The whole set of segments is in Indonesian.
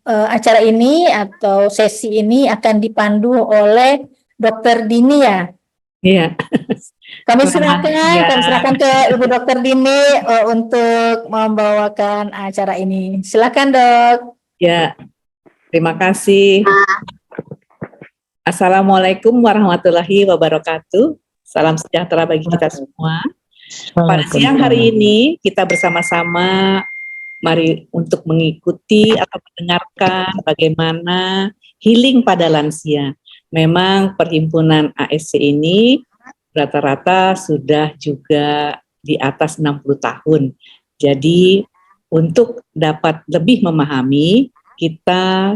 acara ini atau sesi ini akan dipandu oleh Dokter Dini ya. Iya. Kami Selamat serahkan ke Ibu Dokter Dini untuk membawakan acara ini. Silakan Dok. Ya, terima kasih. Assalamualaikum warahmatullahi wabarakatuh. Salam sejahtera bagi kita semua. Pada siang hari ini kita bersama-sama mari untuk mengikuti atau mendengarkan bagaimana healing pada lansia. Memang perhimpunan ASC ini rata-rata sudah juga di atas 60 tahun. Jadi untuk dapat lebih memahami, kita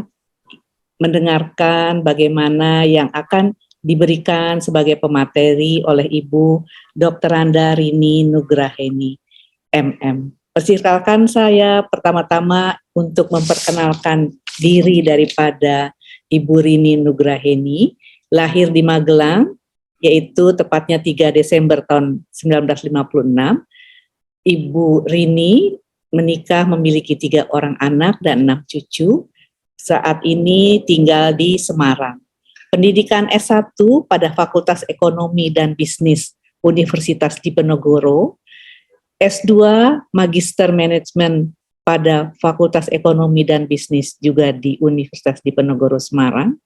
mendengarkan bagaimana yang akan diberikan sebagai pemateri oleh Ibu Dr. Anda Rini Nugraheni, MM. Persilakan saya pertama-tama untuk memperkenalkan diri daripada Ibu Rini Nugraheni, lahir di Magelang, yaitu tepatnya 3 Desember tahun 1956. Ibu Rini menikah memiliki 3 orang anak dan 6 cucu. Saat ini tinggal di Semarang. Pendidikan S1 pada Fakultas Ekonomi dan Bisnis Universitas Diponegoro, S2 Magister Manajemen pada Fakultas Ekonomi dan Bisnis juga di Universitas Diponegoro Semarang.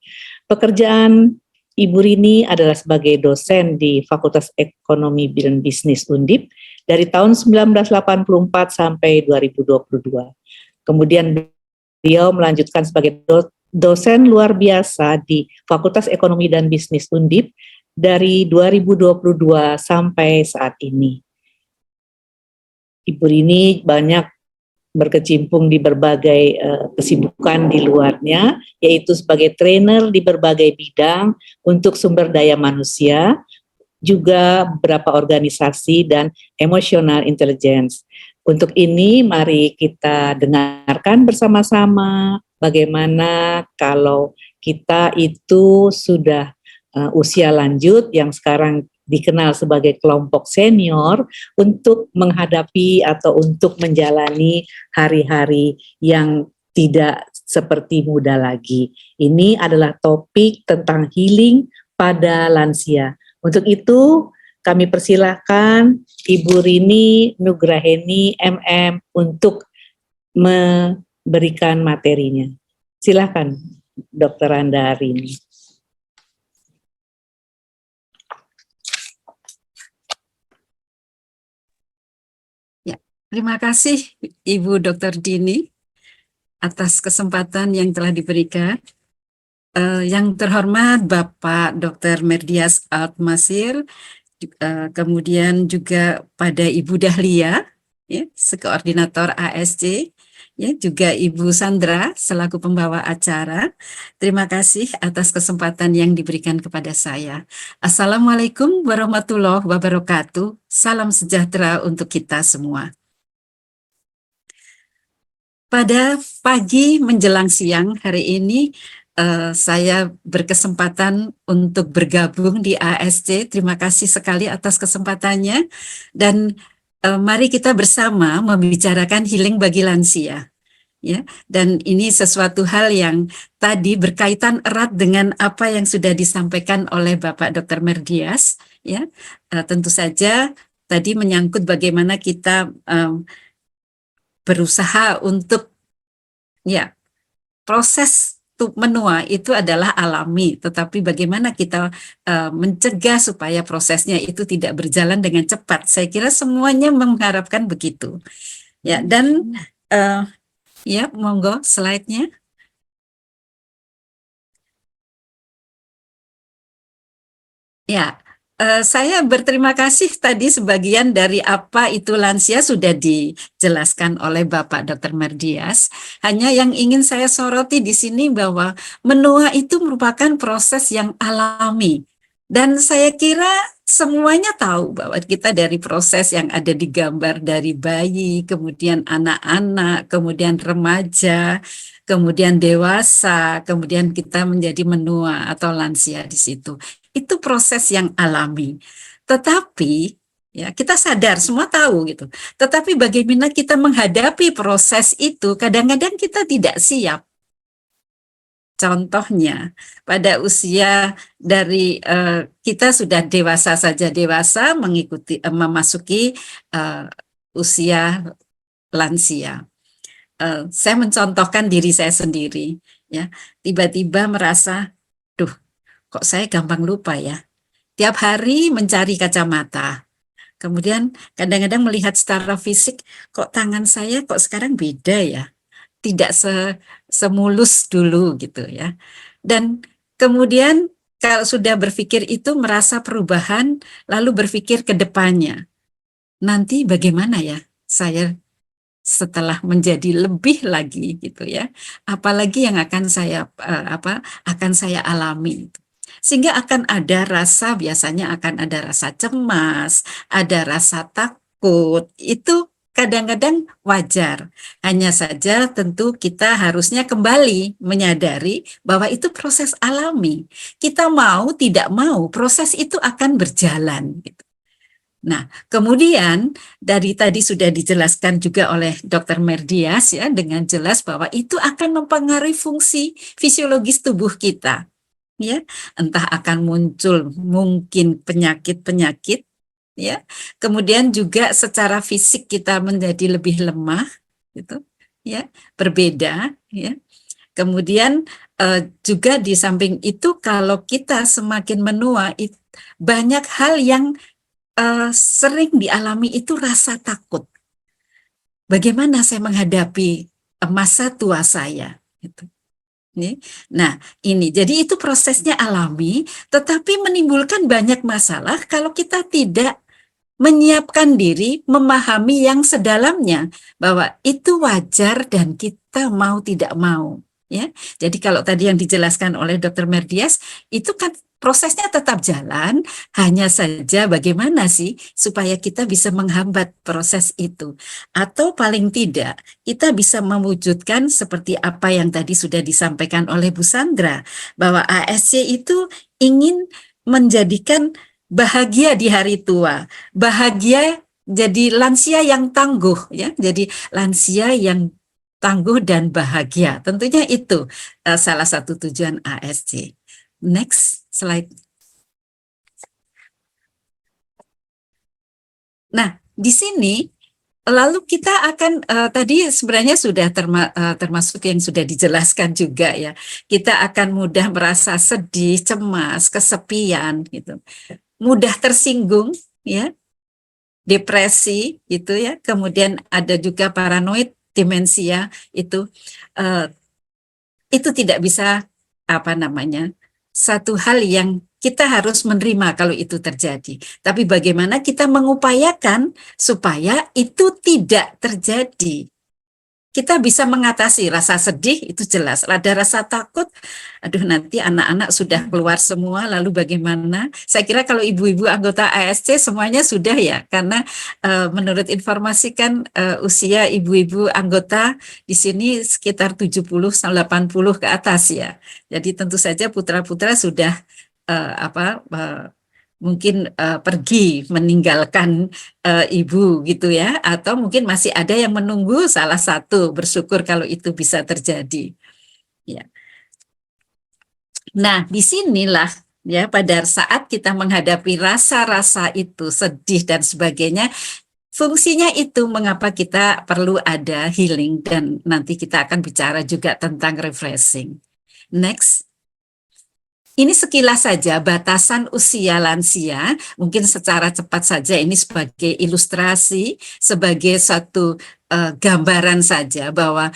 Pekerjaan Ibu Rini adalah sebagai dosen di Fakultas Ekonomi dan Bisnis Undip dari tahun 1984 sampai 2022. Kemudian beliau melanjutkan sebagai dosen luar biasa di Fakultas Ekonomi dan Bisnis Undip dari 2022 sampai saat ini. Ibu Rini banyak berkecimpung di berbagai kesibukan di luarnya, yaitu sebagai trainer di berbagai bidang untuk sumber daya manusia, juga beberapa organisasi dan emotional intelligence. Untuk ini mari kita dengarkan bersama-sama bagaimana kalau kita itu sudah usia lanjut yang sekarang dikenal sebagai kelompok senior untuk menghadapi atau untuk menjalani hari-hari yang tidak seperti muda lagi. Ini adalah topik tentang healing pada lansia. Untuk itu kami persilahkan Ibu Rini Nugraheni MM untuk memberikan materinya. Silakan Dr. Anda Rini. Ya, terima kasih Ibu Dr. Dini atas kesempatan yang telah diberikan. Yang terhormat Bapak Dr. Merdias Altmasir, kemudian juga pada Ibu Dahlia, ya, sekoordinator ASC, ya, juga Ibu Sandra selaku pembawa acara. Terima kasih atas kesempatan yang diberikan kepada saya. Assalamualaikum warahmatullahi wabarakatuh. Salam sejahtera untuk kita semua. Pada pagi menjelang siang hari ini, saya berkesempatan untuk bergabung di ASC. Terima kasih sekali atas kesempatannya. Dan mari kita bersama membicarakan healing bagi lansia. Ya, dan ini sesuatu hal yang tadi berkaitan erat dengan apa yang sudah disampaikan oleh Bapak Dr. Merdias. Ya, tentu saja tadi menyangkut bagaimana kita berusaha untuk, ya, proses menua itu adalah alami, tetapi bagaimana kita mencegah supaya prosesnya itu tidak berjalan dengan cepat. Saya kira semuanya mengharapkan begitu. Ya, dan ya, monggo slide-nya. Ya, saya berterima kasih tadi sebagian dari apa itu lansia sudah dijelaskan oleh Bapak Dr. Merdias. Hanya yang ingin saya soroti di sini bahwa menua itu merupakan proses yang alami. Dan saya kira semuanya tahu bahwa kita dari proses yang ada di gambar dari bayi, kemudian anak-anak, kemudian remaja, kemudian dewasa, kemudian kita menjadi menua atau lansia di situ. Itu proses yang alami. Tetapi ya, kita sadar, semua tahu gitu. Tetapi bagaimana kita menghadapi proses itu, kadang-kadang kita tidak siap. Contohnya, pada usia dari kita sudah dewasa saja, dewasa memasuki usia lansia. Saya mencontohkan diri saya sendiri, ya. Tiba-tiba merasa, duh, kok saya gampang lupa ya. Tiap hari mencari kacamata. Kemudian kadang-kadang melihat secara fisik, kok tangan saya kok sekarang beda ya. Tidak semulus dulu gitu ya. Dan kemudian kalau sudah berpikir itu merasa perubahan, lalu berpikir ke depannya. Nanti bagaimana ya saya setelah menjadi lebih lagi gitu ya. Apalagi yang akan saya alami. Sehingga akan ada rasa, biasanya akan ada rasa cemas, ada rasa takut. Itu kadang-kadang wajar. Hanya saja tentu kita harusnya kembali menyadari bahwa itu proses alami. Kita mau tidak mau, proses itu akan berjalan gitu. Nah, kemudian dari tadi sudah dijelaskan juga oleh Dr. Merdias ya dengan jelas bahwa itu akan mempengaruhi fungsi fisiologis tubuh kita. Ya, entah akan muncul mungkin penyakit-penyakit ya. Kemudian juga secara fisik kita menjadi lebih lemah gitu ya, berbeda ya. Kemudian juga di samping itu kalau kita semakin menua banyak hal yang sering dialami itu rasa takut. Bagaimana saya menghadapi masa tua saya? Gitu. Nah, ini jadi itu prosesnya alami, tetapi menimbulkan banyak masalah kalau kita tidak menyiapkan diri, memahami yang sedalamnya bahwa itu wajar dan kita mau tidak mau. Ya, jadi kalau tadi yang dijelaskan oleh Dr. Merdias itu kan prosesnya tetap jalan, hanya saja bagaimana sih supaya kita bisa menghambat proses itu, atau paling tidak kita bisa mewujudkan seperti apa yang tadi sudah disampaikan oleh Bu Sandra, bahwa ASC itu ingin menjadikan bahagia di hari tua, bahagia jadi lansia yang tangguh, ya, jadi lansia yang tangguh dan bahagia. Tentunya itu salah satu tujuan ASC. Next slide. Nah, di sini lalu kita akan tadi sebenarnya sudah termasuk yang sudah dijelaskan juga ya. Kita akan mudah merasa sedih, cemas, kesepian gitu. Mudah tersinggung ya. Depresi gitu ya. Kemudian ada juga paranoid, demensia itu tidak bisa satu hal yang kita harus menerima kalau itu terjadi. Tapi bagaimana kita mengupayakan supaya itu tidak terjadi. Kita bisa mengatasi rasa sedih, itu jelas. Ada rasa takut, aduh nanti anak-anak sudah keluar semua, lalu bagaimana? Saya kira kalau ibu-ibu anggota ASC semuanya sudah ya, karena menurut informasi kan usia ibu-ibu anggota di sini sekitar 70-80 ke atas ya. Jadi tentu saja putra-putra sudah mungkin pergi meninggalkan ibu gitu ya, atau mungkin masih ada yang menunggu salah satu, bersyukur kalau itu bisa terjadi. Ya. Nah, disinilah ya pada saat kita menghadapi rasa-rasa itu sedih dan sebagainya, fungsinya itu mengapa kita perlu ada healing dan nanti kita akan bicara juga tentang refreshing. Next. Ini sekilas saja batasan usia lansia, mungkin secara cepat saja ini sebagai ilustrasi, sebagai satu gambaran saja bahwa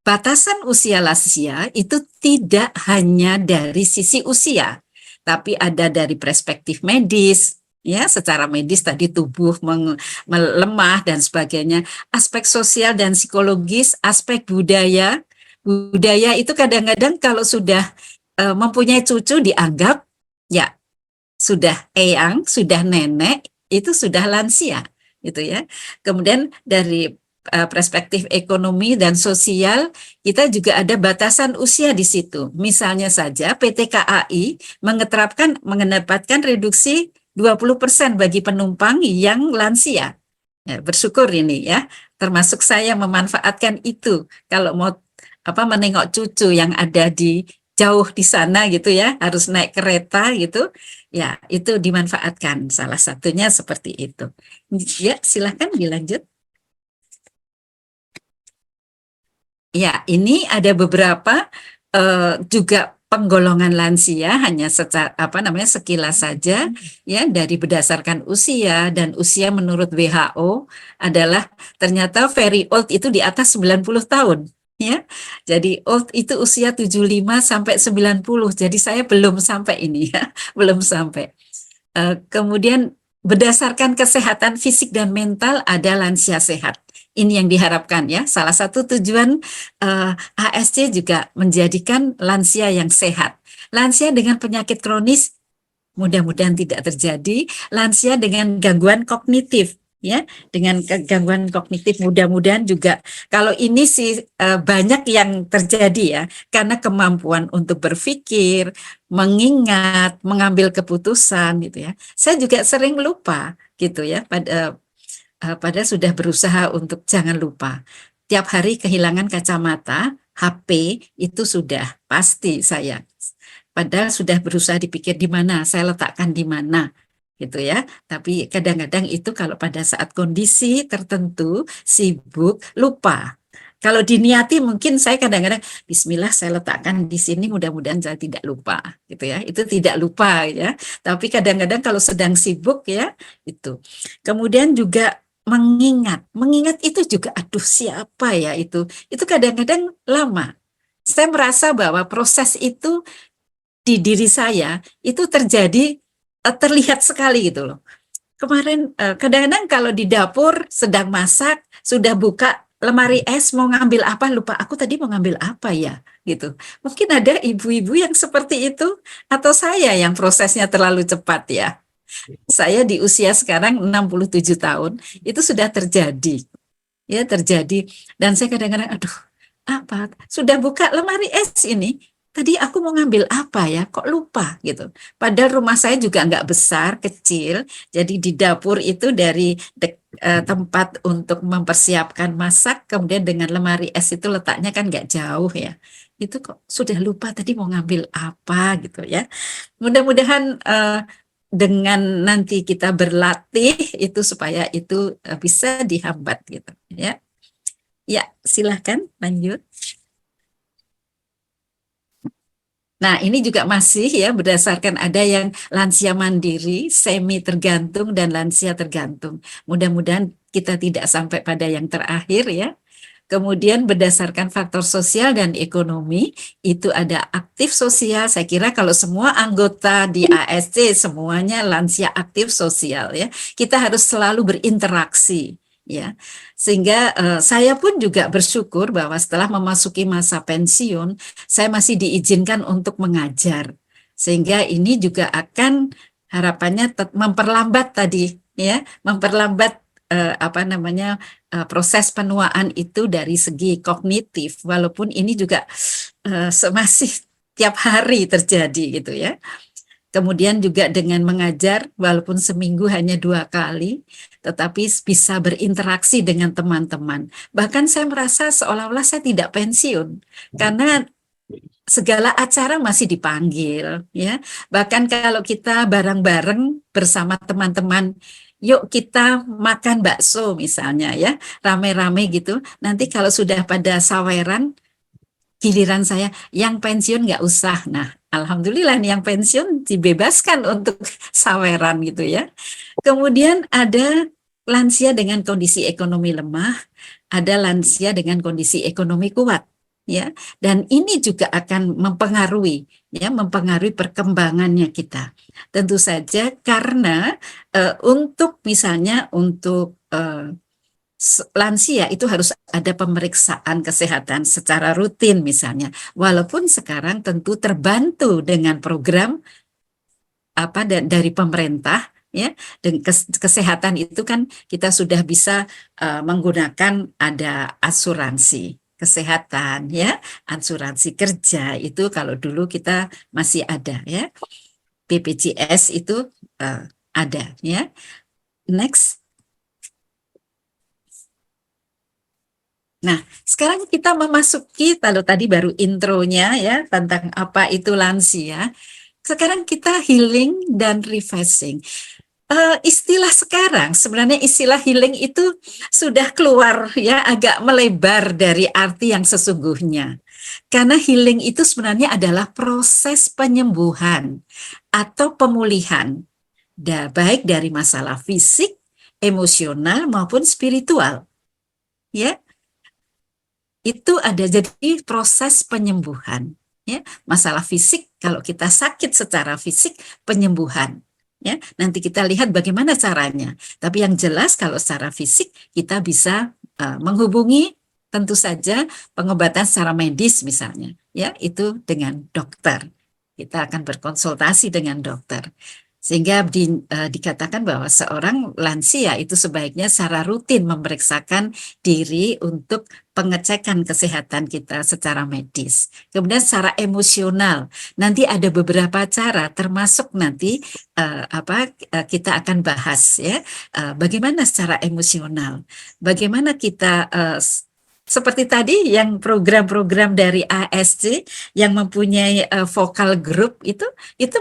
batasan usia lansia itu tidak hanya dari sisi usia, tapi ada dari perspektif medis, ya secara medis tadi tubuh melemah dan sebagainya, aspek sosial dan psikologis, aspek budaya itu kadang-kadang kalau sudah mempunyai cucu dianggap ya sudah eyang, sudah nenek, itu sudah lansia gitu ya. Kemudian dari perspektif ekonomi dan sosial kita juga ada batasan usia di situ. Misalnya saja PT KAI menetapkan reduksi 20% bagi penumpang yang lansia. Ya, bersyukur ini ya, termasuk saya memanfaatkan itu. Kalau mau menengok cucu yang ada di jauh di sana gitu ya, harus naik kereta gitu. Ya, itu dimanfaatkan. Salah satunya seperti itu. Ya, silahkan dilanjut. Ya, ini ada beberapa juga penggolongan lansia hanya secara sekilas saja ya, dari berdasarkan usia, dan usia menurut WHO adalah ternyata very old itu di atas 90 tahun ya. Jadi old itu usia 75 sampai 90. Jadi saya belum sampai ini ya, belum sampai. Kemudian berdasarkan kesehatan fisik dan mental ada lansia sehat. Ini yang diharapkan ya. Salah satu tujuan ASC juga menjadikan lansia yang sehat. Lansia dengan penyakit kronis mudah-mudahan tidak terjadi. Lansia dengan gangguan kognitif ya, dengan gangguan kognitif mudah-mudahan juga, kalau ini sih banyak yang terjadi ya, karena kemampuan untuk berpikir, mengingat, mengambil keputusan gitu ya. Saya juga sering lupa gitu ya, pada sudah berusaha untuk jangan lupa. Tiap hari kehilangan kacamata, HP itu sudah pasti saya. Padahal sudah berusaha dipikir di mana, saya letakkan di mana gitu ya. Tapi kadang-kadang itu kalau pada saat kondisi tertentu sibuk lupa. Kalau diniati mungkin saya kadang-kadang Bismillah saya letakkan di sini, mudah-mudahan saya tidak lupa gitu ya. Itu tidak lupa ya. Tapi kadang-kadang kalau sedang sibuk ya itu. Kemudian juga mengingat itu juga aduh siapa ya itu. Itu kadang-kadang lama. Saya merasa bahwa proses itu di diri saya itu terjadi terlihat sekali gitu loh. Kemarin kadang-kadang kalau di dapur sedang masak, sudah buka lemari es mau ngambil apa, lupa aku tadi mau ngambil apa ya gitu. Mungkin ada ibu-ibu yang seperti itu, atau saya yang prosesnya terlalu cepat ya. Saya di usia sekarang 67 tahun itu sudah terjadi. Ya, terjadi, dan saya kadang-kadang aduh, apa? Sudah buka lemari es ini. Tadi aku mau ngambil apa ya? Kok lupa gitu. Padahal rumah saya juga nggak besar, kecil. Jadi di dapur itu dari tempat untuk mempersiapkan masak, kemudian dengan lemari es itu letaknya kan nggak jauh ya. Itu kok sudah lupa tadi mau ngambil apa gitu ya. Mudah-mudahan dengan nanti kita berlatih itu supaya itu bisa dihambat gitu ya. Ya, silahkan lanjut. Nah, ini juga masih ya berdasarkan ada yang lansia mandiri, semi tergantung, dan lansia tergantung. Mudah-mudahan kita tidak sampai pada yang terakhir ya. Kemudian berdasarkan faktor sosial dan ekonomi, itu ada aktif sosial. Saya kira kalau semua anggota di ASC semuanya lansia aktif sosial ya. Kita harus selalu berinteraksi ya. Sehingga saya pun juga bersyukur bahwa setelah memasuki masa pensiun, saya masih diizinkan untuk mengajar. Sehingga ini juga akan harapannya memperlambat tadi ya, memperlambat proses penuaan itu dari segi kognitif, walaupun ini juga masih tiap hari terjadi gitu ya. Kemudian juga dengan mengajar, walaupun seminggu hanya 2 kali, tetapi bisa berinteraksi dengan teman-teman. Bahkan saya merasa seolah-olah saya tidak pensiun, karena segala acara masih dipanggil ya. Bahkan kalau kita bareng-bareng bersama teman-teman, yuk kita makan bakso misalnya ya, rame-rame gitu. Nanti kalau sudah pada saweran, giliran saya yang pensiun nggak usah. Nah, alhamdulillah nih yang pensiun dibebaskan untuk saweran gitu ya. Kemudian ada lansia dengan kondisi ekonomi lemah, ada lansia dengan kondisi ekonomi kuat. Ya, dan ini juga akan mempengaruhi perkembangannya kita. Tentu saja karena untuk misalnya untuk lansia itu harus ada pemeriksaan kesehatan secara rutin misalnya. Walaupun sekarang tentu terbantu dengan program dari pemerintah ya, dan kesehatan itu kan kita sudah bisa menggunakan ada asuransi kesehatan ya, asuransi kerja itu kalau dulu kita masih ada ya, BPJS itu ada ya. Next. Nah, sekarang kita memasuki, kalau tadi baru intronya ya tentang apa itu lansia. Sekarang kita healing dan refreshing. Istilah sekarang sebenarnya istilah healing itu sudah keluar ya, agak melebar dari arti yang sesungguhnya. Karena healing itu sebenarnya adalah proses penyembuhan atau pemulihan, baik dari masalah fisik, emosional maupun spiritual. Ya, itu ada, jadi proses penyembuhan. Ya, masalah fisik, kalau kita sakit secara fisik, penyembuhan. Ya, nanti kita lihat bagaimana caranya. Tapi yang jelas kalau secara fisik kita bisa menghubungi tentu saja pengobatan secara medis misalnya. Ya, itu dengan dokter. Kita akan berkonsultasi dengan dokter. Sehingga dikatakan bahwa seorang lansia itu sebaiknya secara rutin memeriksakan diri untuk pengecekan kesehatan kita secara medis. Kemudian secara emosional, nanti ada beberapa cara, termasuk nanti kita akan bahas ya, bagaimana secara emosional, bagaimana kita seperti tadi yang program-program dari ASC yang mempunyai vokal group itu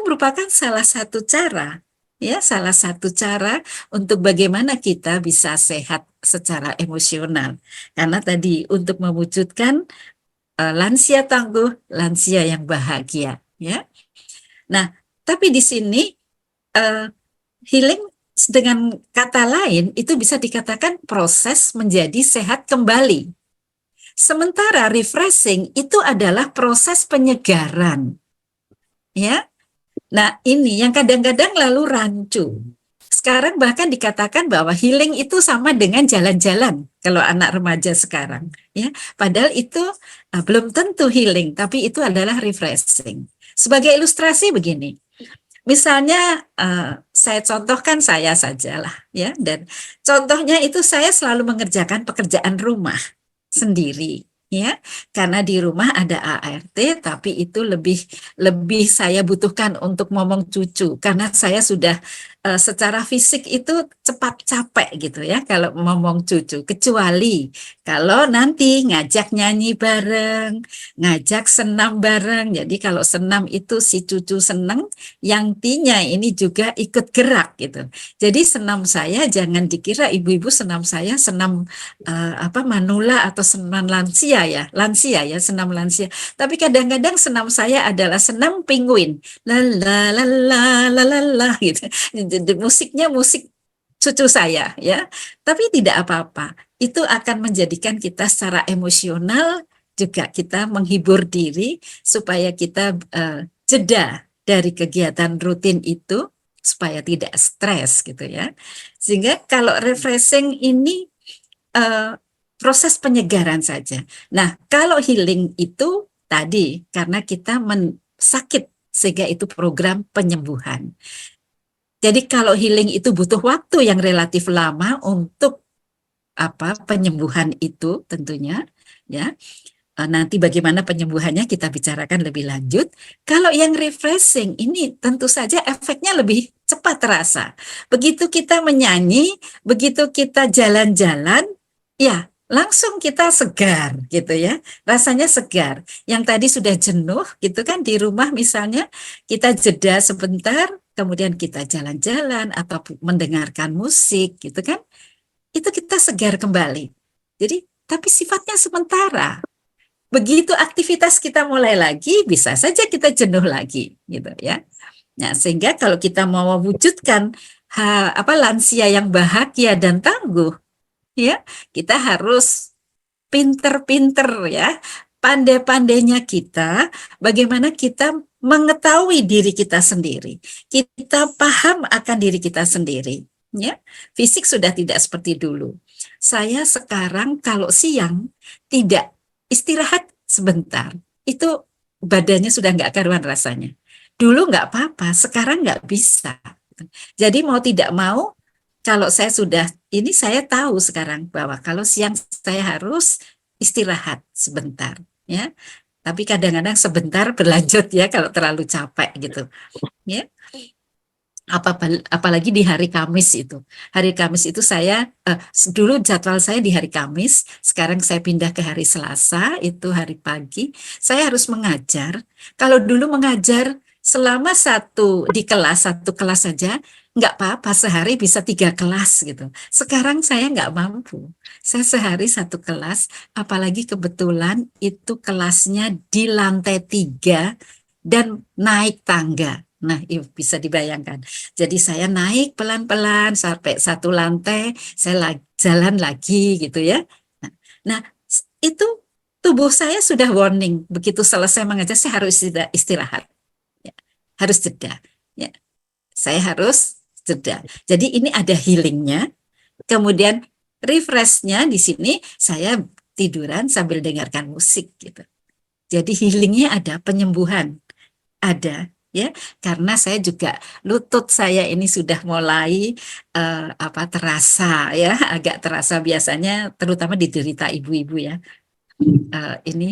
merupakan salah satu cara. Ya, salah satu cara untuk bagaimana kita bisa sehat secara emosional. Karena tadi untuk mewujudkan lansia tangguh, lansia yang bahagia, ya. Nah, tapi di sini healing dengan kata lain itu bisa dikatakan proses menjadi sehat kembali. Sementara refreshing itu adalah proses penyegaran. Ya. Nah, ini yang kadang-kadang lalu rancu. Sekarang bahkan dikatakan bahwa healing itu sama dengan jalan-jalan kalau anak remaja sekarang, ya. Padahal itu belum tentu healing, tapi itu adalah refreshing. Sebagai ilustrasi begini. Misalnya saya contohkan saya sajalah, ya. Dan contohnya itu saya selalu mengerjakan pekerjaan rumah sendiri, ya, karena di rumah ada ART, tapi itu lebih saya butuhkan untuk ngomong cucu, karena saya sudah secara fisik itu cepat capek gitu ya kalau ngomong cucu, kecuali kalau nanti ngajak nyanyi bareng, ngajak senam bareng. Jadi kalau senam itu si cucu seneng, yang tinya ini juga ikut gerak gitu. Jadi senam saya jangan dikira ibu-ibu senam saya senam manula atau senam lansia ya, senam lansia. Tapi kadang-kadang senam saya adalah senam penguin, la la la la la la la gitu. Musiknya musik cucu saya ya, tapi tidak apa-apa. Itu akan menjadikan kita secara emosional juga kita menghibur diri supaya kita jeda dari kegiatan rutin itu supaya tidak stres gitu ya. Sehingga kalau refreshing ini proses penyegaran saja. Nah, kalau healing itu tadi karena kita sakit sehingga itu program penyembuhan. Jadi kalau healing itu butuh waktu yang relatif lama untuk penyembuhan itu tentunya ya. Nanti bagaimana penyembuhannya kita bicarakan lebih lanjut. Kalau yang refreshing ini tentu saja efeknya lebih cepat terasa. Begitu kita menyanyi, begitu kita jalan-jalan, ya langsung kita segar gitu ya. Rasanya segar. Yang tadi sudah jenuh gitu kan di rumah misalnya, kita jeda sebentar, kemudian kita jalan-jalan atau mendengarkan musik gitu kan. Itu kita segar kembali. Jadi tapi sifatnya sementara. Begitu aktivitas kita mulai lagi, bisa saja kita jenuh lagi, gitu ya. Nah, sehingga kalau kita mau mewujudkan lansia yang bahagia dan tangguh, ya, kita harus pinter-pinter ya, pandai-pandainya kita, bagaimana kita mengetahui diri kita sendiri, kita paham akan diri kita sendiri. Ya, fisik sudah tidak seperti dulu. Saya sekarang kalau siang tidak istirahat sebentar, itu badannya sudah nggak karuan rasanya. Dulu nggak apa-apa, sekarang nggak bisa. Jadi mau tidak mau, kalau saya sudah, ini saya tahu sekarang bahwa kalau siang saya harus istirahat sebentar, ya. Tapi kadang-kadang sebentar berlanjut ya kalau terlalu capek gitu, ya. apalagi di hari Kamis itu. Hari Kamis itu saya dulu jadwal saya di hari Kamis, sekarang saya pindah ke hari Selasa, itu hari pagi. Saya harus mengajar. Kalau dulu mengajar selama satu kelas saja, nggak apa-apa, sehari bisa 3 kelas gitu. Sekarang saya nggak mampu. Saya sehari 1 kelas, apalagi kebetulan itu kelasnya di lantai 3 dan naik tangga. Nah, bisa dibayangkan. Jadi saya naik pelan-pelan sampai 1 lantai, saya jalan lagi gitu ya. Nah, itu tubuh saya sudah warning. Begitu selesai mengajar, saya harus istirahat. Ya, harus jeda. Ya, saya harus jeda. Jadi ini ada healingnya. Kemudian refreshnya di sini saya tiduran sambil dengarkan musik gitu. Jadi healingnya ada, penyembuhan ada ya, karena saya juga lutut saya ini sudah mulai terasa ya, agak terasa biasanya terutama diderita ibu-ibu ya. Ini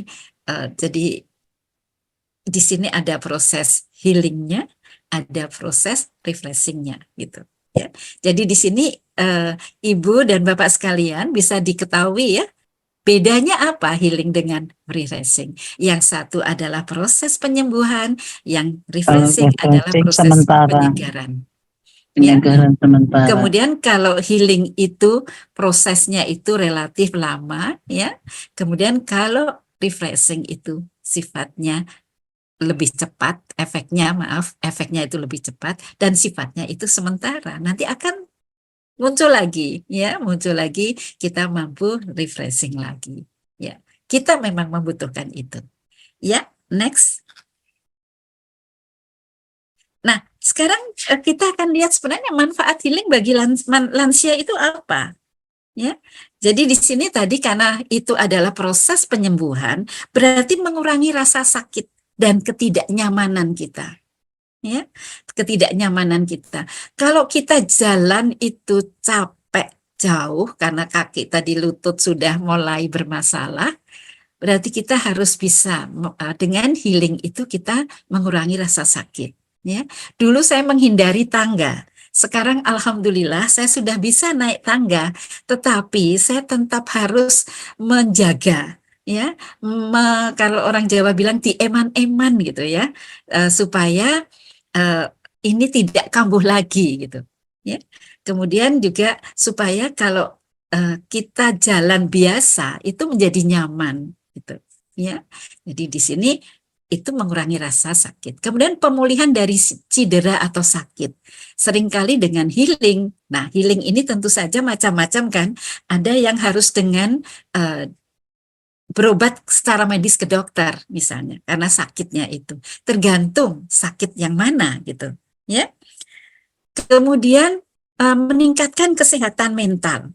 jadi di sini ada proses healingnya, ada proses refreshingnya gitu ya. Jadi di sini ibu dan bapak sekalian bisa diketahui ya, bedanya apa healing dengan refreshing? Yang satu adalah proses penyembuhan, yang refreshing adalah Refreshing proses sementara. penyegaran. Ya. Penyegaran sementara. Kemudian kalau healing itu prosesnya itu relatif lama, ya. Kemudian kalau refreshing itu sifatnya lebih cepat, efeknya itu lebih cepat dan sifatnya itu sementara. Nanti akan muncul lagi ya, muncul lagi, kita mampu refreshing lagi ya, kita memang membutuhkan itu ya. Next. Nah sekarang kita akan lihat sebenarnya manfaat healing bagi lansia itu apa ya. Jadi di sini tadi karena itu adalah proses penyembuhan, berarti mengurangi rasa sakit dan ketidaknyamanan kita ya, ketidaknyamanan kita. Kalau kita jalan itu capek jauh karena kaki tadi lutut sudah mulai bermasalah, berarti kita harus bisa dengan healing itu kita mengurangi rasa sakit ya. Dulu saya menghindari tangga. Sekarang alhamdulillah saya sudah bisa naik tangga, tetapi saya tetap harus menjaga ya. Kalau orang Jawa bilang dieman-eman gitu ya, supaya ini tidak kambuh lagi gitu ya. Kemudian juga supaya kalau kita jalan biasa itu menjadi nyaman gitu ya. Jadi di sini itu mengurangi rasa sakit. Kemudian pemulihan dari cedera atau sakit. Seringkali dengan healing. Nah, healing ini tentu saja macam-macam kan. Ada yang harus dengan berobat secara medis ke dokter misalnya karena sakitnya itu. Tergantung sakit yang mana gitu ya. Kemudian meningkatkan kesehatan mental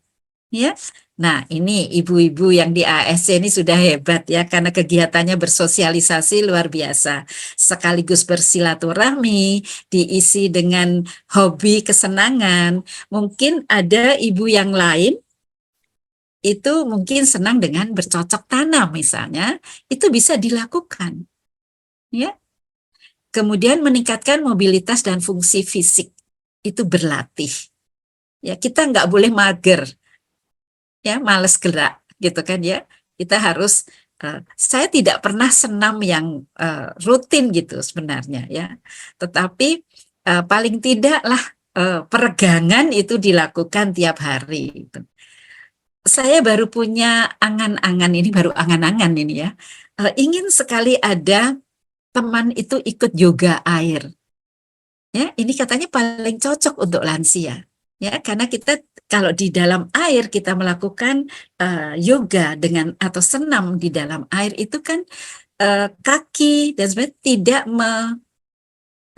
ya. Nah ini ibu-ibu yang di ASC ini sudah hebat ya, karena kegiatannya bersosialisasi luar biasa, sekaligus bersilaturahmi, diisi dengan hobi kesenangan. Mungkin ada ibu yang lain itu mungkin senang dengan bercocok tanam misalnya, itu bisa dilakukan ya. Kemudian meningkatkan mobilitas dan fungsi fisik, itu berlatih. Ya, kita nggak boleh mager, ya, males gerak, gitu kan ya. Kita harus, saya tidak pernah senam yang rutin gitu sebenarnya ya. Tetapi paling tidaklah peregangan itu dilakukan tiap hari. Gitu. Saya baru punya angan-angan ini, baru angan-angan ini ya. Ingin sekali ada teman itu ikut yoga air. Ya, ini katanya paling cocok untuk lansia. Ya, karena kita kalau di dalam air kita melakukan yoga dengan atau senam di dalam air itu kan kaki dan sebagainya tidak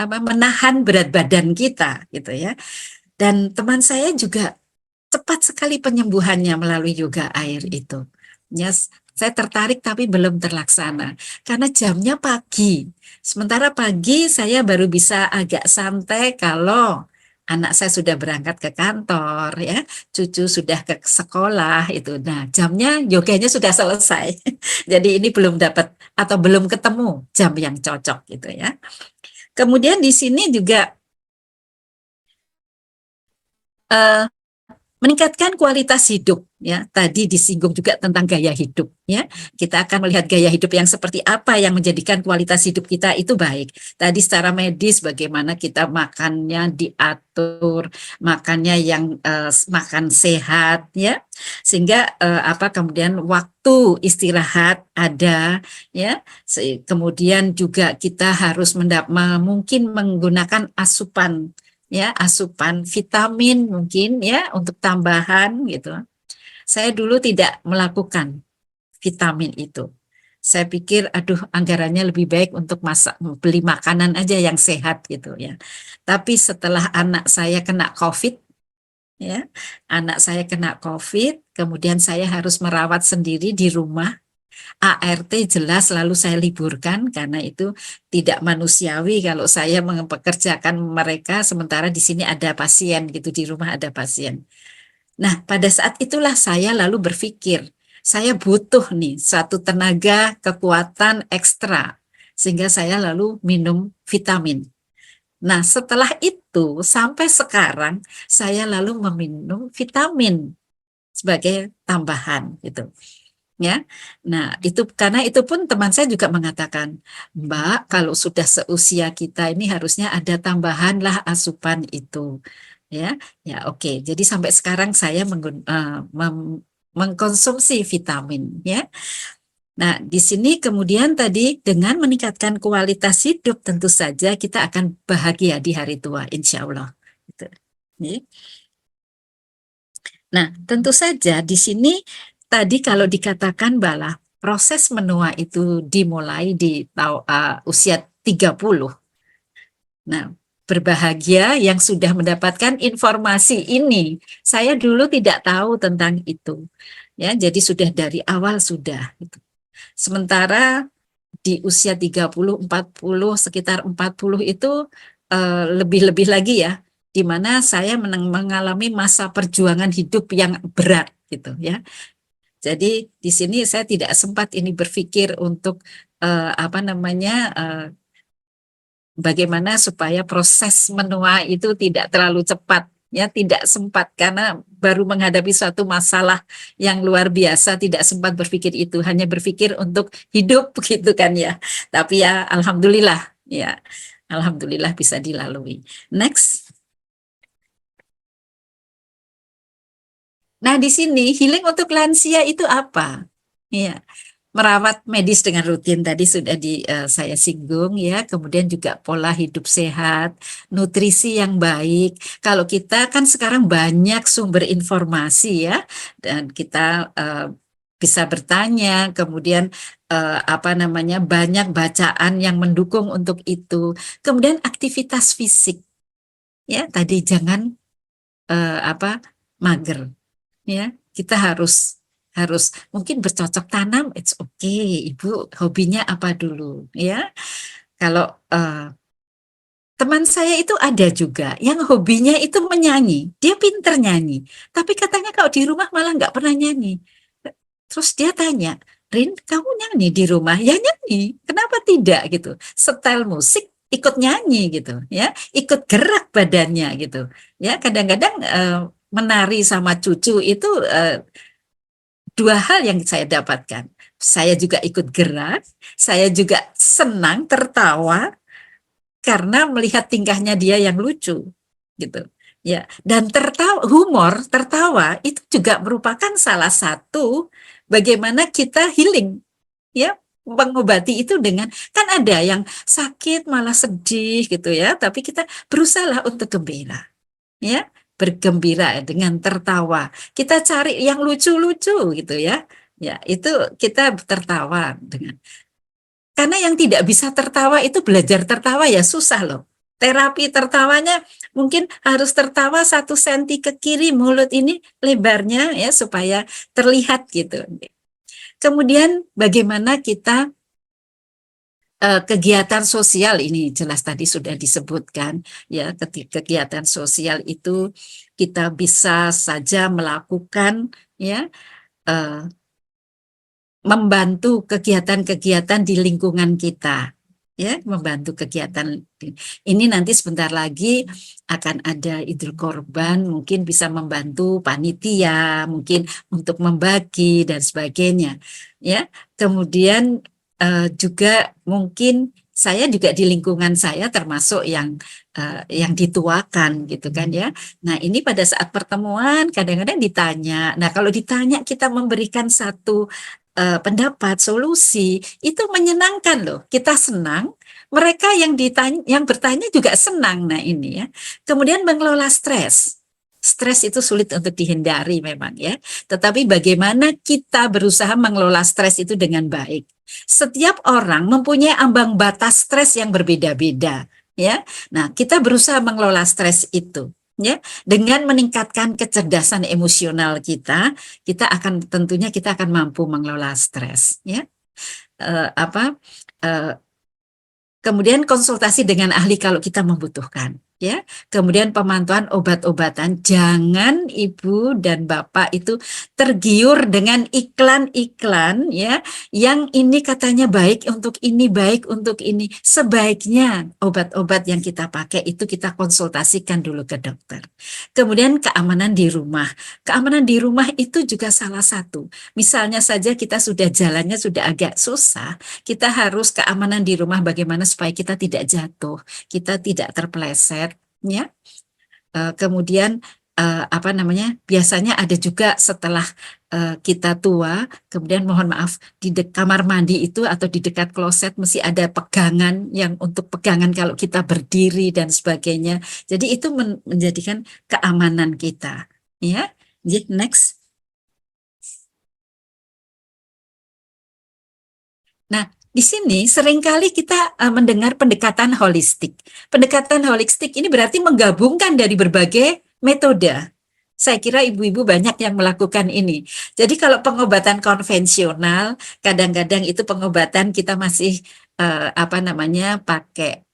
menahan berat badan kita gitu ya. Dan teman saya juga cepat sekali penyembuhannya melalui yoga air itu. Ya, saya tertarik tapi belum terlaksana karena jamnya pagi. Sementara pagi saya baru bisa agak santai kalau anak saya sudah berangkat ke kantor ya, cucu sudah ke sekolah itu. Nah, jamnya yoganya sudah selesai. Jadi ini belum dapat atau belum ketemu jam yang cocok gitu ya. Kemudian di sini juga eh, meningkatkan kualitas hidup, ya. Tadi disinggung juga tentang gaya hidup, ya. Kita akan melihat gaya hidup yang seperti apa yang menjadikan kualitas hidup kita itu baik. Tadi secara medis bagaimana kita makannya diatur, makannya yang makan sehat, ya. Sehingga kemudian waktu istirahat ada, ya. Kemudian juga kita harus mungkin menggunakan asupan, ya, asupan vitamin mungkin, ya, untuk tambahan gitu. Saya dulu tidak melakukan vitamin itu. Saya pikir aduh anggarannya lebih baik untuk beli makanan aja yang sehat gitu, ya. Tapi setelah anak saya kena COVID, ya, anak saya kena COVID, kemudian saya harus merawat sendiri di rumah. ART jelas lalu saya liburkan karena itu tidak manusiawi kalau saya mempekerjakan mereka sementara di sini ada pasien gitu, di rumah ada pasien. Nah, pada saat itulah saya lalu berpikir, saya butuh nih suatu tenaga, kekuatan ekstra sehingga saya lalu minum vitamin. Nah, setelah itu sampai sekarang saya lalu meminum vitamin sebagai tambahan gitu. Ya, nah itu karena itu pun teman saya juga mengatakan, Mbak, kalau sudah seusia kita ini harusnya ada tambahan lah asupan itu, ya, ya oke. Jadi sampai sekarang saya mengkonsumsi vitamin, ya. Nah di sini kemudian tadi dengan meningkatkan kualitas hidup tentu saja kita akan bahagia di hari tua, insya Allah. Gitu. Ya. Nah, tentu saja di sini tadi kalau dikatakan bahwa proses menua itu dimulai di usia 30. Nah, berbahagia yang sudah mendapatkan informasi ini. Saya dulu tidak tahu tentang itu. Ya, jadi sudah dari awal sudah gitu. Sementara di usia 30, 40, sekitar 40 itu lebih-lebih lagi ya, di mana saya mengalami masa perjuangan hidup yang berat gitu ya. Jadi di sini saya tidak sempat ini berpikir untuk bagaimana supaya proses menua itu tidak terlalu cepat, ya, tidak sempat karena baru menghadapi suatu masalah yang luar biasa, tidak sempat berpikir itu, hanya berpikir untuk hidup gitu kan ya. Tapi ya alhamdulillah, ya alhamdulillah bisa dilalui. Next. Nah, di sini healing untuk lansia itu apa? Ya, merawat medis dengan rutin tadi sudah saya singgung ya, kemudian juga pola hidup sehat, nutrisi yang baik. Kalau kita kan sekarang banyak sumber informasi ya, dan kita bisa bertanya, kemudian banyak bacaan yang mendukung untuk itu. Kemudian aktivitas fisik ya, tadi jangan mager ya. Kita harus mungkin bercocok tanam, it's okay. Ibu hobinya apa dulu ya. Kalau teman saya itu ada juga yang hobinya itu menyanyi, dia pinter nyanyi, tapi katanya kalau di rumah malah nggak pernah nyanyi. Terus dia tanya, Rin, kamu nyanyi di rumah? Ya nyanyi, kenapa tidak gitu. Setel musik ikut nyanyi gitu ya, ikut gerak badannya gitu ya. Kadang-kadang menari sama cucu itu dua hal yang saya dapatkan. Saya juga ikut gerak, saya juga senang tertawa karena melihat tingkahnya dia yang lucu, gitu. Ya, dan tertawa itu juga merupakan salah satu bagaimana kita healing, ya, mengobati itu dengan kan ada yang sakit malah sedih gitu ya, tapi kita berusaha untuk gembira, ya, bergembira dengan tertawa. Kita cari yang lucu-lucu gitu ya. Ya, itu kita tertawa dengan. Karena yang tidak bisa tertawa itu belajar tertawa ya susah loh. Terapi tertawanya mungkin harus tertawa 1 senti ke kiri mulut ini lebarnya ya supaya terlihat gitu. Kemudian bagaimana kita kegiatan sosial ini jelas tadi sudah disebutkan ya, kegiatan sosial itu kita bisa saja melakukan ya membantu kegiatan-kegiatan di lingkungan kita ya, membantu kegiatan ini. Nanti sebentar lagi akan ada Idul Korban, mungkin bisa membantu panitia, mungkin untuk membagi dan sebagainya, ya. Kemudian juga mungkin saya juga di lingkungan saya termasuk yang dituakan gitu kan ya. Nah, ini pada saat pertemuan kadang-kadang ditanya. Nah, kalau ditanya kita memberikan satu pendapat, solusi, itu menyenangkan loh. Kita senang, mereka yang ditanya, yang bertanya juga senang. Nah, ini ya. Kemudian mengelola stres. Stres itu sulit untuk dihindari memang ya. Tetapi bagaimana kita berusaha mengelola stres itu dengan baik. Setiap orang mempunyai ambang batas stres yang berbeda-beda ya. Nah, kita berusaha mengelola stres itu ya dengan meningkatkan kecerdasan emosional kita, kita akan mampu mengelola stres ya. Kemudian konsultasi dengan ahli kalau kita membutuhkan ya. Kemudian pemantauan obat-obatan, jangan ibu dan bapak itu tergiur dengan iklan-iklan ya yang ini katanya baik untuk ini, baik untuk ini. Sebaiknya obat-obat yang kita pakai itu kita konsultasikan dulu ke dokter. Kemudian keamanan di rumah. Keamanan di rumah itu juga salah satu. Misalnya saja kita sudah jalannya sudah agak susah, kita harus keamanan di rumah bagaimana supaya kita tidak jatuh, kita tidak terpeleset, ya. Kemudian biasanya ada juga setelah kita tua, kemudian mohon maaf di kamar mandi itu atau di dekat kloset mesti ada pegangan yang untuk pegangan kalau kita berdiri dan sebagainya. Jadi itu menjadikan keamanan kita, ya. Next. Nah, di sini seringkali kita mendengar pendekatan holistik. Pendekatan holistik ini berarti menggabungkan dari berbagai metode. Saya kira ibu-ibu banyak yang melakukan ini. Jadi kalau pengobatan konvensional, kadang-kadang itu pengobatan kita masih pakai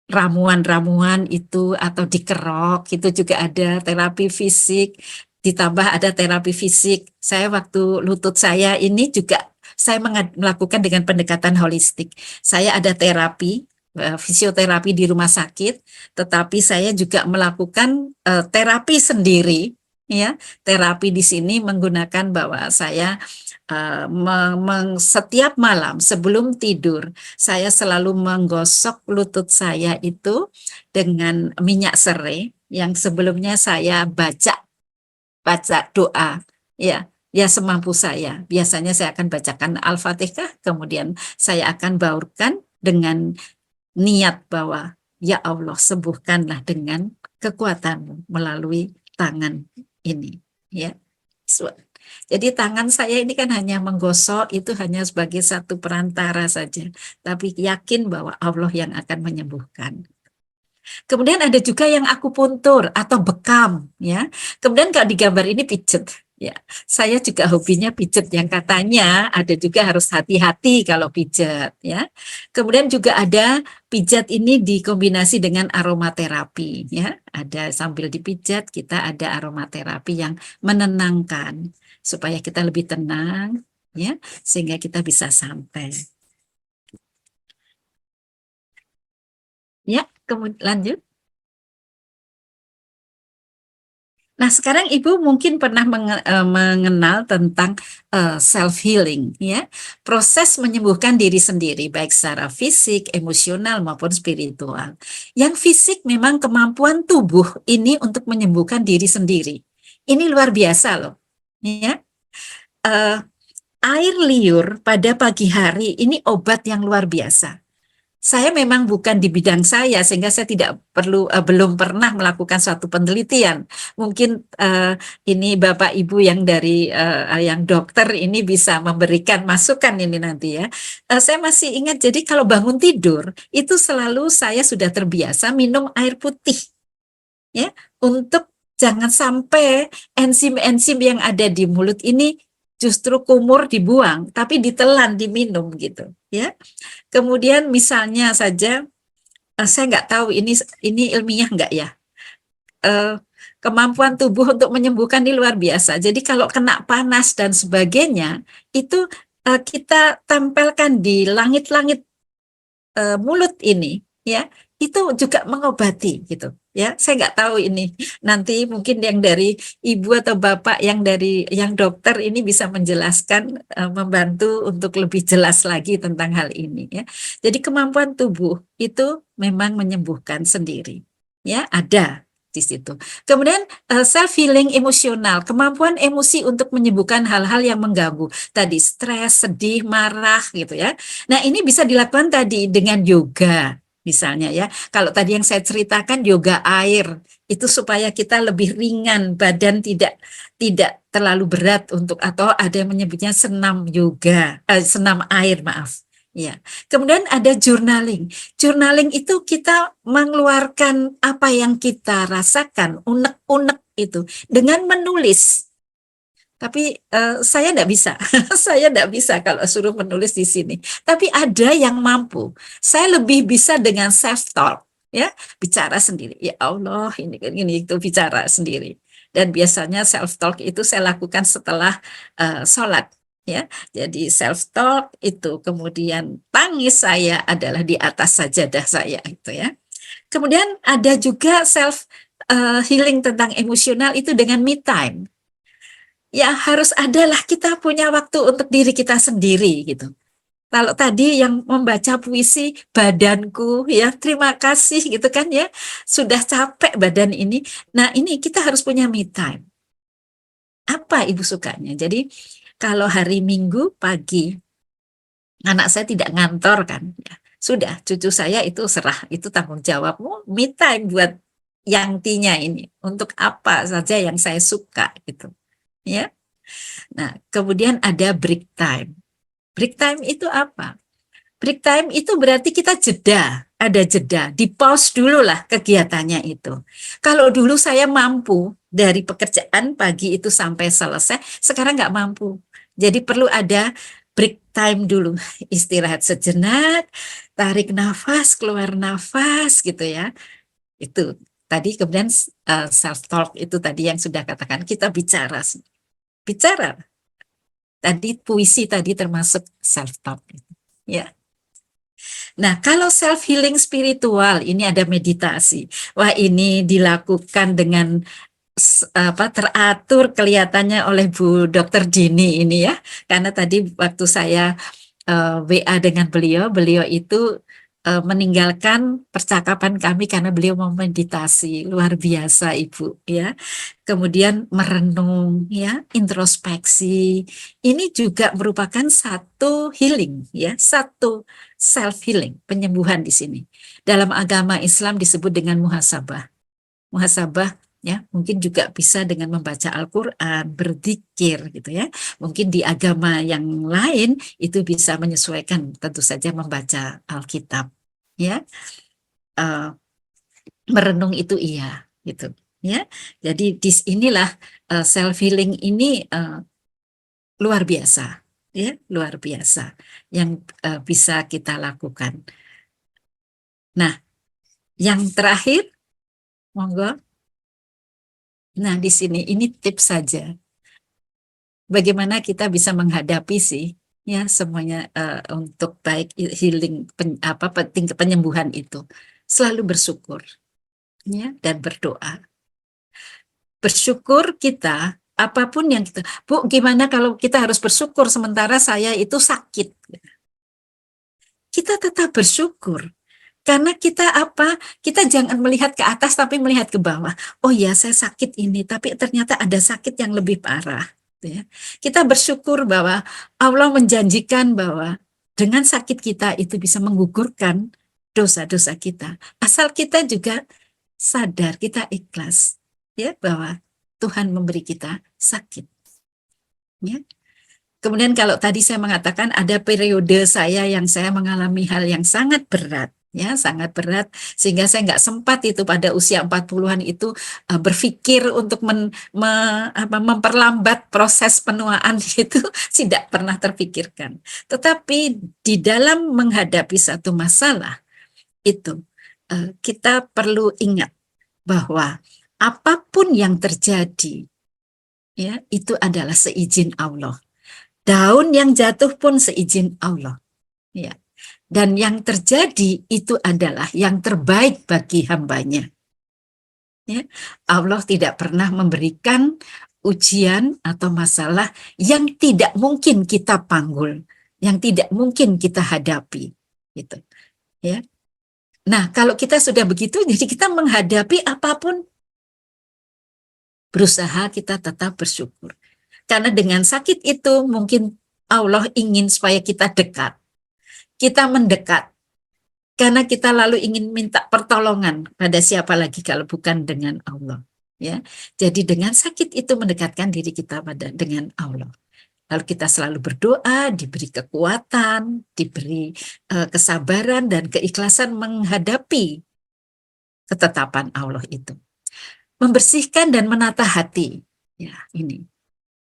ramuan-ramuan itu atau dikerok, itu juga ada terapi fisik, ditambah ada terapi fisik. Saya waktu lutut saya ini juga saya melakukan dengan pendekatan holistik. Saya ada terapi, fisioterapi di rumah sakit, tetapi saya juga melakukan terapi sendiri. Ya, terapi di sini menggunakan bahwa saya setiap malam sebelum tidur saya selalu menggosok lutut saya itu dengan minyak serai yang sebelumnya saya baca doa ya semampu saya. Biasanya saya akan bacakan Al-Fatihah, kemudian saya akan baurkan dengan niat bahwa ya Allah sembuhkanlah dengan kekuatanmu melalui tangan ini ya. Jadi tangan saya ini kan hanya menggosok, itu hanya sebagai satu perantara saja, tapi yakin bahwa Allah yang akan menyembuhkan. Kemudian ada juga yang akupuntur atau bekam ya. Kemudian kalau di gambar ini pijet ya. Saya juga hobinya pijet yang katanya ada juga harus hati-hati kalau pijet ya. Kemudian juga ada pijat ini dikombinasi dengan aromaterapi ya. Ada sambil dipijat kita ada aromaterapi yang menenangkan supaya kita lebih tenang ya sehingga kita bisa santai. Ya, kemudian lanjut. Nah, sekarang Ibu mungkin pernah mengenal tentang self healing ya. Proses menyembuhkan diri sendiri baik secara fisik, emosional maupun spiritual. Yang fisik memang kemampuan tubuh ini untuk menyembuhkan diri sendiri. Ini luar biasa loh. Ya. Air liur pada pagi hari ini obat yang luar biasa. Saya memang bukan di bidang saya sehingga saya tidak belum pernah melakukan suatu penelitian. Mungkin ini Bapak Ibu yang dari yang dokter ini bisa memberikan masukan ini nanti ya. Saya masih ingat jadi kalau bangun tidur itu selalu saya sudah terbiasa minum air putih ya untuk jangan sampai enzim-enzim yang ada di mulut ini justru kumur dibuang, tapi ditelan, diminum gitu, ya. Kemudian misalnya saja, saya nggak tahu ini ilmiah nggak ya, kemampuan tubuh untuk menyembuhkan ini luar biasa. Jadi kalau kena panas dan sebagainya, itu kita tempelkan di langit-langit mulut ini, ya, itu juga mengobati gitu. Ya, saya nggak tahu ini nanti mungkin yang dari ibu atau bapak yang dokter ini bisa menjelaskan, membantu untuk lebih jelas lagi tentang hal ini ya. Jadi kemampuan tubuh itu memang menyembuhkan sendiri, ya ada di situ. Kemudian self healing emosional, kemampuan emosi untuk menyembuhkan hal-hal yang mengganggu. Tadi stres, sedih, marah gitu ya. Nah, ini bisa dilakukan tadi dengan yoga. Misalnya ya, kalau tadi yang saya ceritakan yoga air itu supaya kita lebih ringan, badan tidak terlalu berat untuk, atau ada yang menyebutnya senam yoga, senam air maaf. Ya. Kemudian ada journaling. Journaling itu kita mengeluarkan apa yang kita rasakan, unek-unek itu dengan menulis. Tapi saya enggak bisa, saya enggak bisa kalau suruh menulis di sini. Tapi ada yang mampu. Saya lebih bisa dengan self talk, ya, bicara sendiri. Ya Allah, ini itu bicara sendiri. Dan biasanya self talk itu saya lakukan setelah sholat, ya. Jadi self talk itu, kemudian tangis saya adalah di atas sajadah saya, itu ya. Kemudian ada juga self healing tentang emosional itu dengan me time. Ya harus adalah kita punya waktu untuk diri kita sendiri gitu. Kalau tadi yang membaca puisi, badanku ya terima kasih gitu kan ya, sudah capek badan ini. Nah ini kita harus punya me time. Apa ibu sukanya? Jadi kalau hari Minggu pagi, anak saya tidak ngantor kan, ya, sudah cucu saya itu serah, itu tanggung jawabmu, me time buat yang tinya ini, untuk apa saja yang saya suka gitu ya. Nah, kemudian ada break time. Break time itu apa? Break time itu berarti kita jeda, ada jeda, di pause dulu lah kegiatannya itu. Kalau dulu saya mampu dari pekerjaan pagi itu sampai selesai, sekarang nggak mampu. Jadi perlu ada break time dulu, istirahat sejenak, tarik nafas, keluar nafas gitu ya. Itu tadi kemudian self talk itu tadi yang sudah katakan, kita bicara. Tadi puisi tadi termasuk self talk ya. Nah, kalau self healing spiritual ini ada meditasi. Wah, ini dilakukan dengan teratur kelihatannya oleh Bu Dr. Dini ini ya. Karena tadi waktu saya WA dengan beliau itu meninggalkan percakapan kami karena beliau mau meditasi, luar biasa Ibu ya. Kemudian merenung ya, introspeksi. Ini juga merupakan satu healing ya, satu self healing, penyembuhan di sini. Dalam agama Islam disebut dengan muhasabah. Muhasabah ya, mungkin juga bisa dengan membaca Al-Qur'an, berzikir gitu ya. Mungkin di agama yang lain itu bisa menyesuaikan, tentu saja membaca Alkitab ya. Merenung itu iya gitu ya. Jadi inilah self healing ini luar biasa ya, luar biasa yang bisa kita lakukan. Nah, yang terakhir monggo. Nah, di sini ini tips saja. Bagaimana kita bisa menghadapi sih ya semuanya untuk baik healing penyembuhan itu. Selalu bersyukur ya dan berdoa. Bersyukur kita apapun yang kita, Bu, gimana kalau kita harus bersyukur sementara saya itu sakit? Kita tetap bersyukur. Karena kita kita jangan melihat ke atas tapi melihat ke bawah. Oh ya, saya sakit ini, tapi ternyata ada sakit yang lebih parah. Ya. Kita bersyukur bahwa Allah menjanjikan bahwa dengan sakit kita itu bisa menggugurkan dosa-dosa kita. Asal kita juga sadar, kita ikhlas ya bahwa Tuhan memberi kita sakit. Ya. Kemudian kalau tadi saya mengatakan ada periode saya yang saya mengalami hal yang sangat berat. Ya, sangat berat sehingga saya nggak sempat itu pada usia 40-an itu berpikir untuk memperlambat proses penuaan itu tidak pernah terpikirkan. Tetapi di dalam menghadapi satu masalah itu kita perlu ingat bahwa apapun yang terjadi ya itu adalah seizin Allah. Daun yang jatuh pun seizin Allah. Ya. Dan yang terjadi itu adalah yang terbaik bagi hambanya. Ya, Allah tidak pernah memberikan ujian atau masalah yang tidak mungkin kita panggul, yang tidak mungkin kita hadapi, gitu. Ya. Nah, kalau kita sudah begitu, jadi kita menghadapi apapun, berusaha kita tetap bersyukur. Karena dengan sakit itu mungkin Allah ingin supaya kita dekat, kita mendekat. Karena kita lalu ingin minta pertolongan pada siapa lagi kalau bukan dengan Allah. Ya, jadi dengan sakit itu mendekatkan diri kita dengan Allah. Lalu kita selalu berdoa, diberi kekuatan, diberi kesabaran dan keikhlasan menghadapi ketetapan Allah itu. Membersihkan dan menata hati. Ya, ini.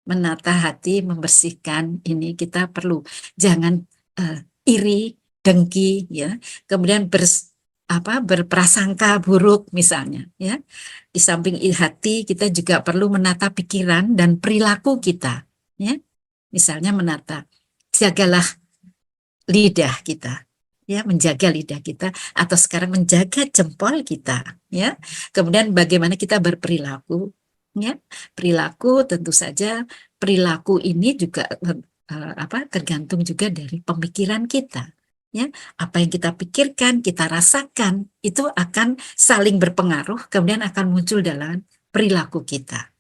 Menata hati, membersihkan, ini kita perlu. Jangan iri, dengki, ya, kemudian berprasangka buruk misalnya, ya. Di samping hati kita juga perlu menata pikiran dan perilaku kita, ya. Misalnya menata, jagalah lidah kita, ya, menjaga lidah kita, atau sekarang menjaga jempol kita, ya. Kemudian bagaimana kita berperilaku, ya. Perilaku tentu saja, perilaku ini juga tergantung juga dari pemikiran kita. Ya, apa yang kita pikirkan, kita rasakan, itu akan saling berpengaruh, kemudian akan muncul dalam perilaku kita.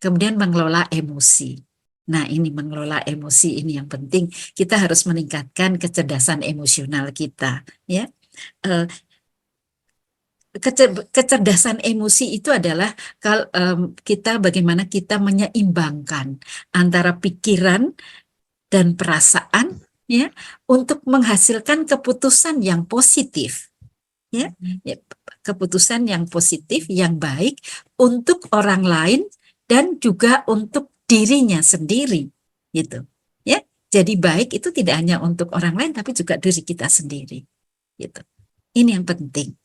Kemudian mengelola emosi. Nah, ini mengelola emosi ini yang penting. Kita harus meningkatkan kecerdasan emosional kita. Ya, kecerdasan emosi itu adalah kita bagaimana kita menyeimbangkan antara pikiran dan perasaan, ya, untuk menghasilkan keputusan yang positif, ya, keputusan yang positif, yang baik untuk orang lain dan juga untuk dirinya sendiri, gitu, ya. Jadi baik itu tidak hanya untuk orang lain tapi juga diri kita sendiri, gitu. Ini yang penting.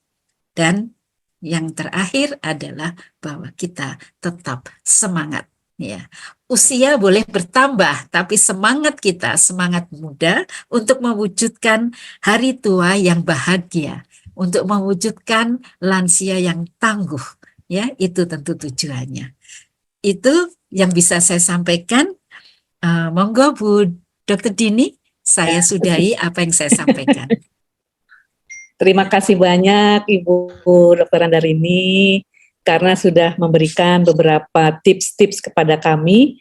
Dan yang terakhir adalah bahwa kita tetap semangat. Ya, usia boleh bertambah, tapi semangat kita, semangat muda untuk mewujudkan hari tua yang bahagia, untuk mewujudkan lansia yang tangguh, ya, itu tentu tujuannya. Itu yang bisa saya sampaikan. Monggo Bu Dr. Dini, saya sudahi apa yang saya sampaikan. Terima kasih banyak Ibu Dr. Andarini karena sudah memberikan beberapa tips-tips kepada kami